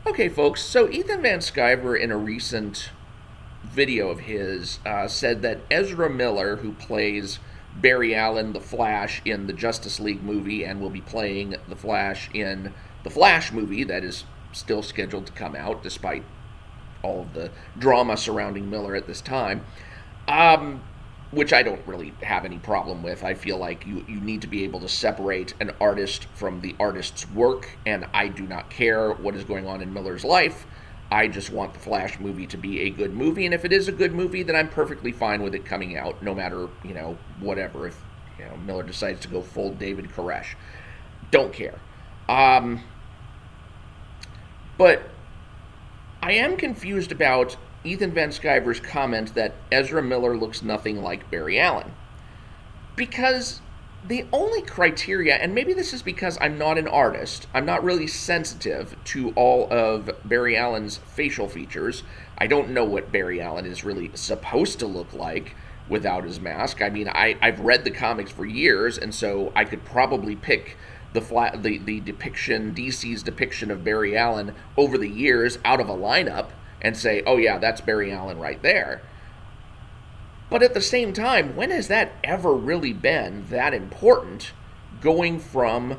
Okay, folks, so Ethan Van Sciver, in a recent video of his, said that Ezra Miller, who plays Barry Allen, the Flash, in the Justice League movie, and will be playing the Flash in the Flash movie that is still scheduled to come out despite all of the drama surrounding Miller at this time, um, which I don't really have any problem with. I feel like you need to be able to separate an artist from the artist's work, and I do not care what is going on in Miller's life. I just want the Flash movie to be a good movie, and if it is a good movie, then I'm perfectly fine with it coming out, no matter, whatever. If, Miller decides to go full David Koresh. Don't care. Um, but I am confused about Ethan Van Sciver's comment that Ezra Miller looks nothing like Barry Allen. Because the only criteria, and maybe this is because I'm not an artist, I'm not really sensitive to all of Barry Allen's facial features. I don't know what Barry Allen is really supposed to look like without his mask. I mean, I've read the comics for years, and so I could probably pick the depiction, DC's depiction of Barry Allen over the years out of a lineup and say, oh yeah, that's Barry Allen right there. But at the same time, when has that ever really been that important, going from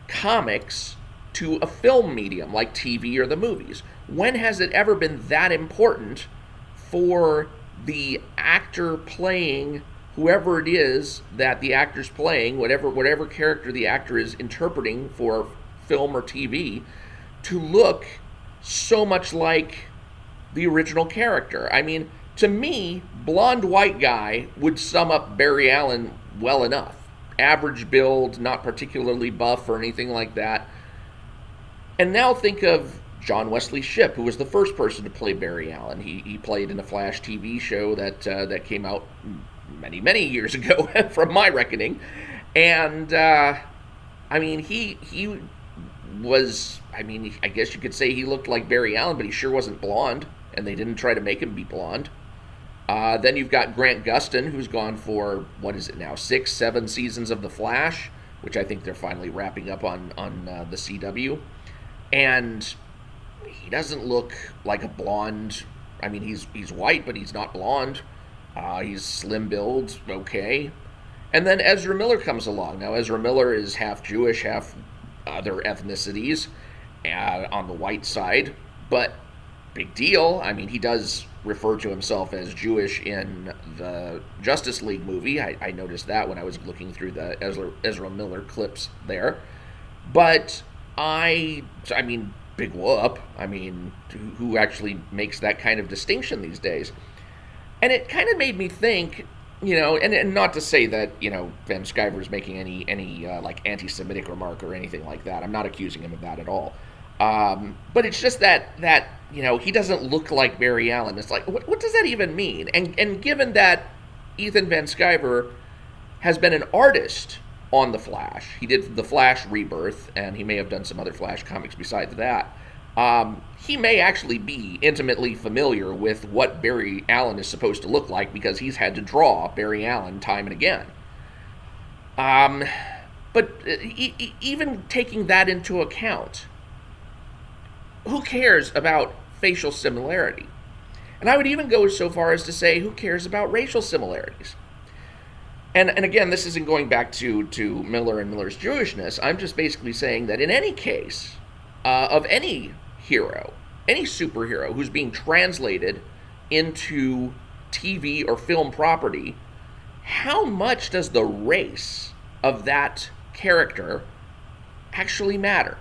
comics to a film medium like TV or the movies? When has it ever been that important for the actor playing whoever it is that the actor's playing, whatever character the actor is interpreting for film or TV, to look so much like the original character? I mean, to me, blonde white guy would sum up Barry Allen well enough. Average build, not particularly buff or anything like that. And now think of John Wesley Shipp, who was the first person to play Barry Allen. He played in a Flash TV show that came out many, many years ago, from my reckoning. And, I mean, he was, I mean, I guess you could say he looked like Barry Allen, but he sure wasn't blonde, and they didn't try to make him be blonde. Then you've got Grant Gustin, who's gone for, what is it now, 6, 7 seasons of The Flash, which I think they're finally wrapping up on the CW. And he doesn't look like a blonde. I mean, he's white, but he's not blonde. He's slim build, okay. And then Ezra Miller comes along. Now, Ezra Miller is half Jewish, half other ethnicities on the white side, but big deal. I mean, he does refer to himself as Jewish in the Justice League movie. I noticed that when I was looking through the Ezra Miller clips there. But I mean, big whoop. I mean, who actually makes that kind of distinction these days? And it kind of made me think, and not to say that, Van Sciver is making any like anti-Semitic remark or anything like that. I'm not accusing him of that at all. But it's just that he doesn't look like Barry Allen. It's like, what does that even mean? And given that Ethan Van Sciver has been an artist on The Flash, he did The Flash Rebirth, and he may have done some other Flash comics besides that. He may actually be intimately familiar with what Barry Allen is supposed to look like, because he's had to draw Barry Allen time and again. But even taking that into account, who cares about facial similarity? And I would even go so far as to say, who cares about racial similarities? And again, this isn't going back to Miller and Miller's Jewishness. I'm just basically saying that in any case of any hero, any superhero who's being translated into TV or film property, how much does the race of that character actually matter?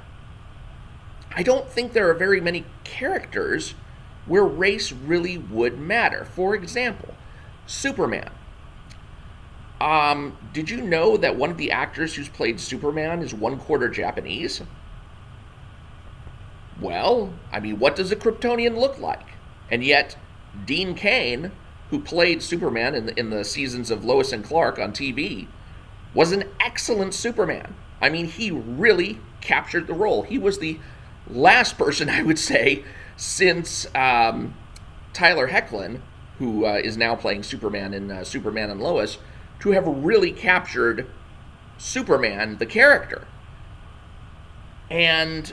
I don't think there are very many characters where race really would matter. For example, Superman. Did you know that one of the actors who's played Superman is 1/4 Japanese? Well, I mean, what does a Kryptonian look like? And yet, Dean Cain, who played Superman in the seasons of Lois and Clark on TV, was an excellent Superman. I mean, he really captured the role. He was the last person, I would say, since Tyler Hoechlin, who is now playing Superman in Superman and Lois, to have really captured Superman, the character. And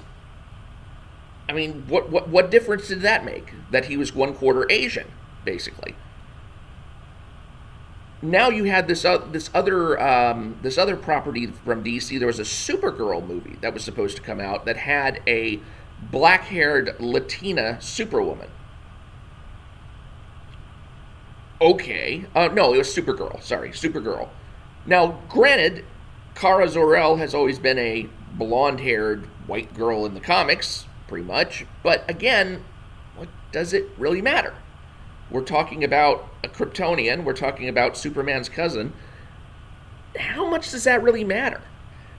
I mean, what difference did that make? That he was one quarter Asian, basically. Now you had this other property from DC. There was a Supergirl movie that was supposed to come out that had a black-haired Latina Superwoman. Okay, no, it was Supergirl. Sorry, Supergirl. Now, granted, Kara Zor-El has always been a blonde-haired white girl in the comics, pretty much. But again, what does it really matter? We're talking about a Kryptonian. We're talking about Superman's cousin. How much does that really matter?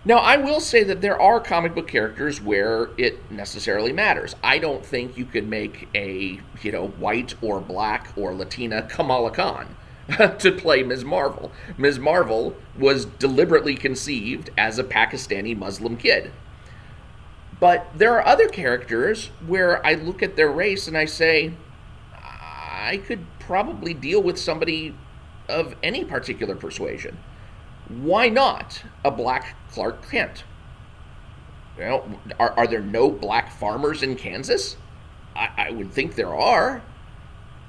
Now, I will say that there are comic book characters where it necessarily matters. I don't think you could make a, white or black or Latina Kamala Khan to play Ms. Marvel. Ms. Marvel was deliberately conceived as a Pakistani Muslim kid. But there are other characters where I look at their race and I say, I could probably deal with somebody of any particular persuasion. Why not a black Clark Kent? Are there no black farmers in Kansas? I would think there are.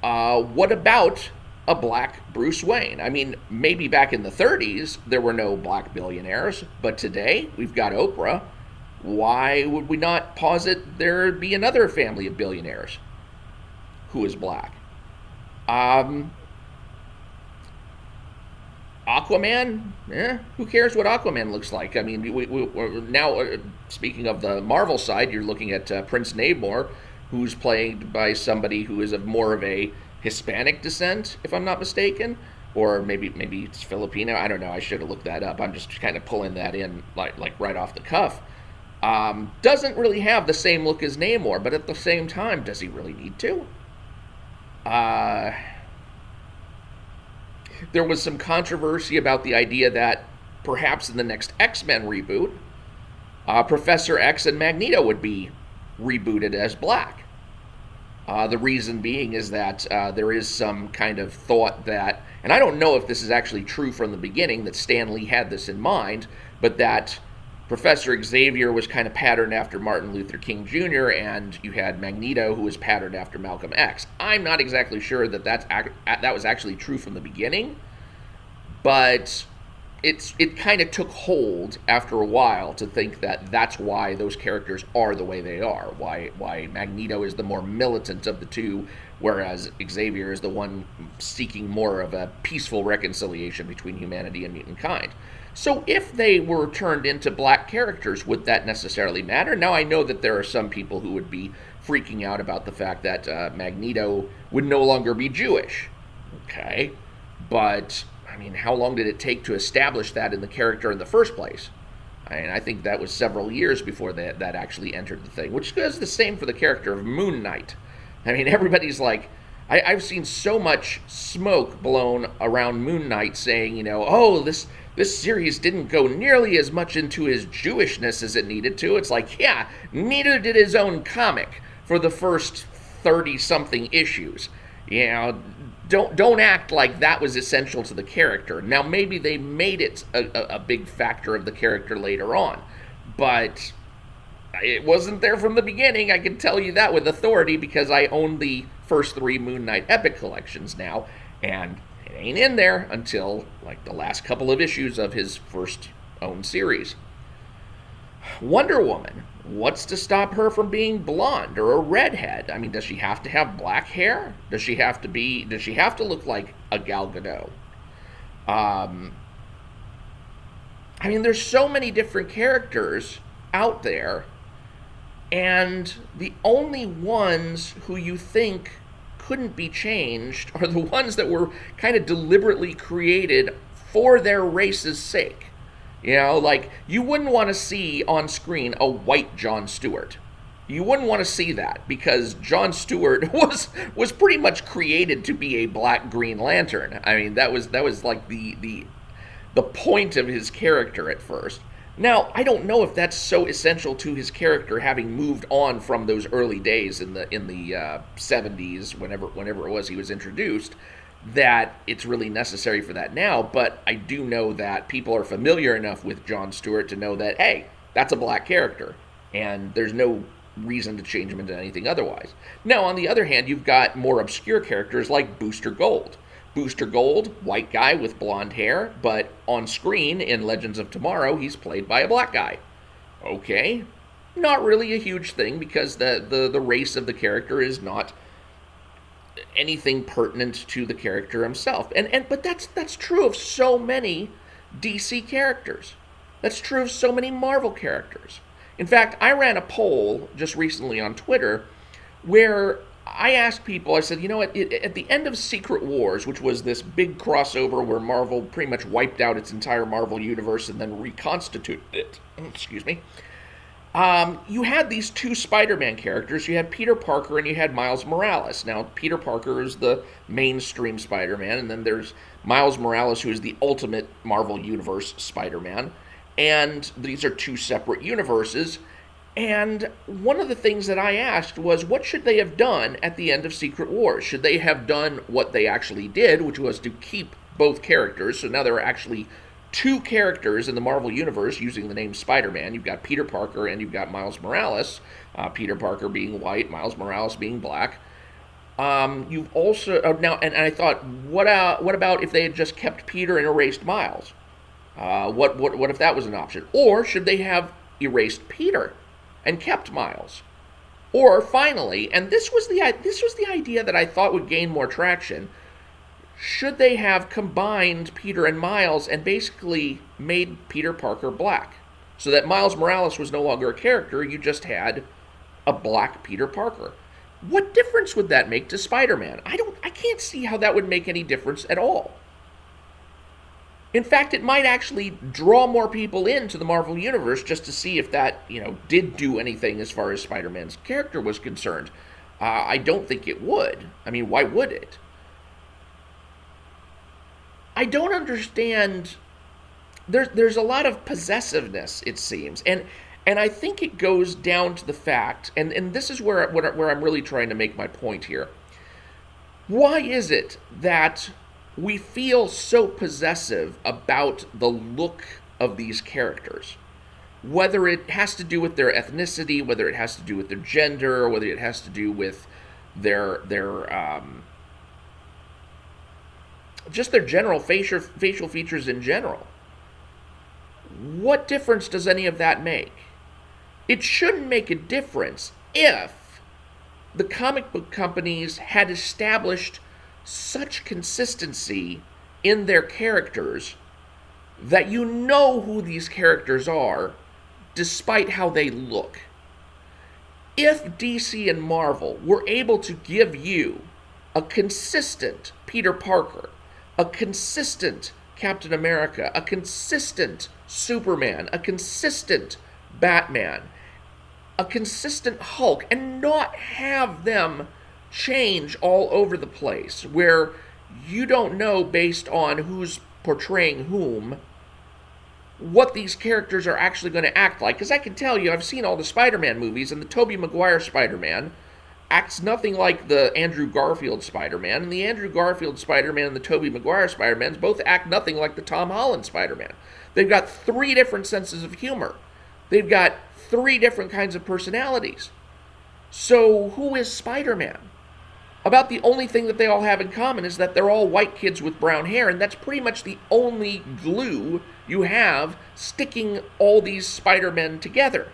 What about a black Bruce Wayne? I mean, maybe back in the 30s there were no black billionaires, but today we've got Oprah. Why would we not posit there be another family of billionaires who is black? Aquaman, who cares what Aquaman looks like? I mean, we're now, speaking of the Marvel side, you're looking at Prince Namor, who's played by somebody who is of more of a Hispanic descent, if I'm not mistaken, or maybe it's Filipino. I don't know. I should have looked that up. I'm just kind of pulling that in like right off the cuff. Doesn't really have the same look as Namor, but at the same time, does he really need to? There was some controversy about the idea that perhaps in the next X-Men reboot, Professor X and Magneto would be rebooted as black. The reason being is that there is some kind of thought that, and I don't know if this is actually true from the beginning, that Stan Lee had this in mind, but that Professor Xavier was kind of patterned after Martin Luther King Jr., and you had Magneto, who was patterned after Malcolm X. I'm not exactly sure that that was actually true from the beginning, but it kind of took hold after a while to think that that's why those characters are the way they are, why Magneto is the more militant of the two, whereas Xavier is the one seeking more of a peaceful reconciliation between humanity and mutant kind. So if they were turned into black characters, would that necessarily matter? Now, I know that there are some people who would be freaking out about the fact that Magneto would no longer be Jewish. Okay, but, I mean, how long did it take to establish that in the character in the first place? I think that was several years before that actually entered the thing, which is the same for the character of Moon Knight. I mean, everybody's like, I've seen so much smoke blown around Moon Knight saying, oh, this series didn't go nearly as much into his Jewishness as it needed to. It's like, yeah, neither did his own comic for the first 30-something issues. Don't act like that was essential to the character. Now, maybe they made it a big factor of the character later on, but it wasn't there from the beginning. I can tell you that with authority because I own the first 3 Moon Knight Epic collections now, and it ain't in there until like the last couple of issues of his first own series. Wonder Woman, what's to stop her from being blonde or a redhead? I mean, does she have to have black hair? Does she have to look like a Gal Gadot? I mean, there's so many different characters out there, and the only ones who you think couldn't be changed are the ones that were kind of deliberately created for their race's sake. Like, you wouldn't want to see on screen a white Jon Stewart. You wouldn't want to see that because Jon Stewart was pretty much created to be a black Green Lantern. I mean, that was like the point of his character at first. Now, I don't know if that's so essential to his character, having moved on from those early days in the 70s, whenever it was he was introduced, that it's really necessary for that now. But I do know that people are familiar enough with Jon Stewart to know that, hey, that's a black character, and there's no reason to change him into anything otherwise. Now, on the other hand, you've got more obscure characters like Booster Gold. Booster Gold, white guy with blonde hair, but on screen in Legends of Tomorrow, he's played by a black guy. Okay, not really a huge thing because the race of the character is not anything pertinent to the character himself. But that's true of so many DC characters. That's true of so many Marvel characters. In fact, I ran a poll just recently on Twitter where I asked people, I said, at the end of Secret Wars, which was this big crossover where Marvel pretty much wiped out its entire Marvel universe and then reconstituted it, excuse me, you had these two Spider-Man characters. You had Peter Parker and you had Miles Morales. Now, Peter Parker is the mainstream Spider-Man, and then there's Miles Morales, who is the ultimate Marvel Universe Spider-Man. And these are two separate universes. And one of the things that I asked was, what should they have done at the end of Secret Wars? Should they have done what they actually did, which was to keep both characters? So now there are actually two characters in the Marvel Universe using the name Spider-Man. You've got Peter Parker and you've got Miles Morales. Peter Parker being white, Miles Morales being black. You've also now, and I thought, what about if they had just kept Peter and erased Miles? What if that was an option? Or should they have erased Peter and kept Miles? Or finally, and this was the idea that I thought would gain more traction, should they have combined Peter and Miles and basically made Peter Parker black? So that Miles Morales was no longer a character, you just had a black Peter Parker. What difference would that make to Spider-Man? I can't see how that would make any difference at all. In fact, it might actually draw more people into the Marvel Universe just to see if that, did do anything as far as Spider-Man's character was concerned. I don't think it would. I mean, why would it? I don't understand. There's a lot of possessiveness, it seems, and I think it goes down to the fact, and this is where I'm really trying to make my point here. Why is it that we feel so possessive about the look of these characters? Whether it has to do with their ethnicity, whether it has to do with their gender, or whether it has to do with their just their general facial features in general. What difference does any of that make? It shouldn't make a difference if the comic book companies had established such consistency in their characters that you know who these characters are despite how they look. If DC and Marvel were able to give you a consistent Peter Parker, a consistent Captain America, a consistent Superman, a consistent Batman, a consistent Hulk, and not have them change all over the place where you don't know based on who's portraying whom what these characters are actually going to act like. Because I can tell you, I've seen all the Spider-Man movies, and the Tobey Maguire Spider-Man acts nothing like the Andrew Garfield Spider-Man, and the Andrew Garfield Spider-Man and the Tobey Maguire Spider-Mans both act nothing like the Tom Holland Spider-Man. They've got three different senses of humor. They've got three different kinds of personalities. So who is Spider-Man? About the only thing that they all have in common is that they're all white kids with brown hair, and that's pretty much the only glue you have sticking all these Spider-Men together.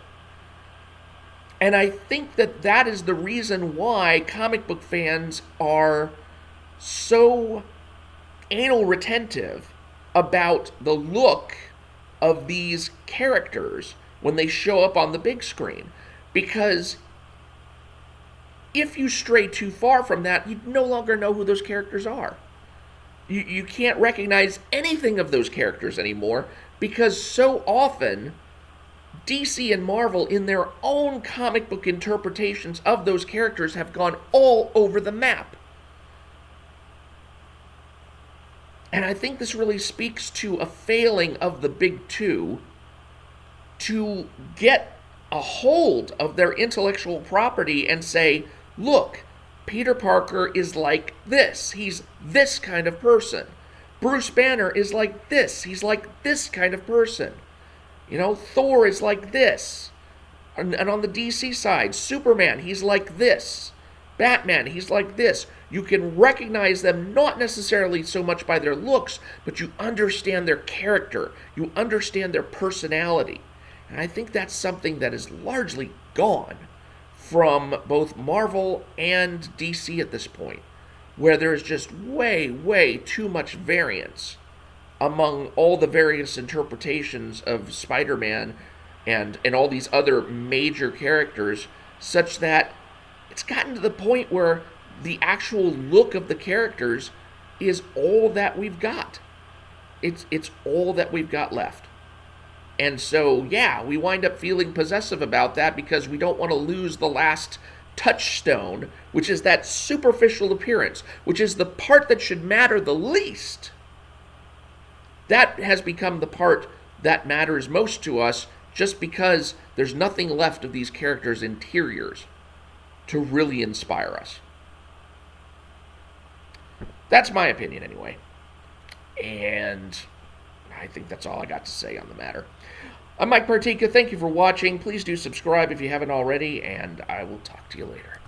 And I think that is the reason why comic book fans are so anal retentive about the look of these characters when they show up on the big screen. Because if you stray too far from that, you no longer know who those characters are. You can't recognize anything of those characters anymore because so often DC and Marvel, in their own comic book interpretations of those characters, have gone all over the map. And I think this really speaks to a failing of the big two to get a hold of their intellectual property and say, look, Peter Parker is like this. He's this kind of person. Bruce Banner is like this. He's like this kind of person. Thor is like this. And on the DC side, Superman, he's like this. Batman, he's like this. You can recognize them not necessarily so much by their looks, but you understand their character. You understand their personality. And I think that's something that is largely gone from both Marvel and DC at this point, where there's just way, way too much variance among all the various interpretations of Spider-Man and all these other major characters, such that it's gotten to the point where the actual look of the characters is all that we've got. It's all that we've got left. And so, yeah, we wind up feeling possessive about that because we don't want to lose the last touchstone, which is that superficial appearance, which is the part that should matter the least. That has become the part that matters most to us just because there's nothing left of these characters' interiors to really inspire us. That's my opinion anyway. And I think that's all I got to say on the matter. I'm Mike Partika. Thank you for watching. Please do subscribe if you haven't already, and I will talk to you later.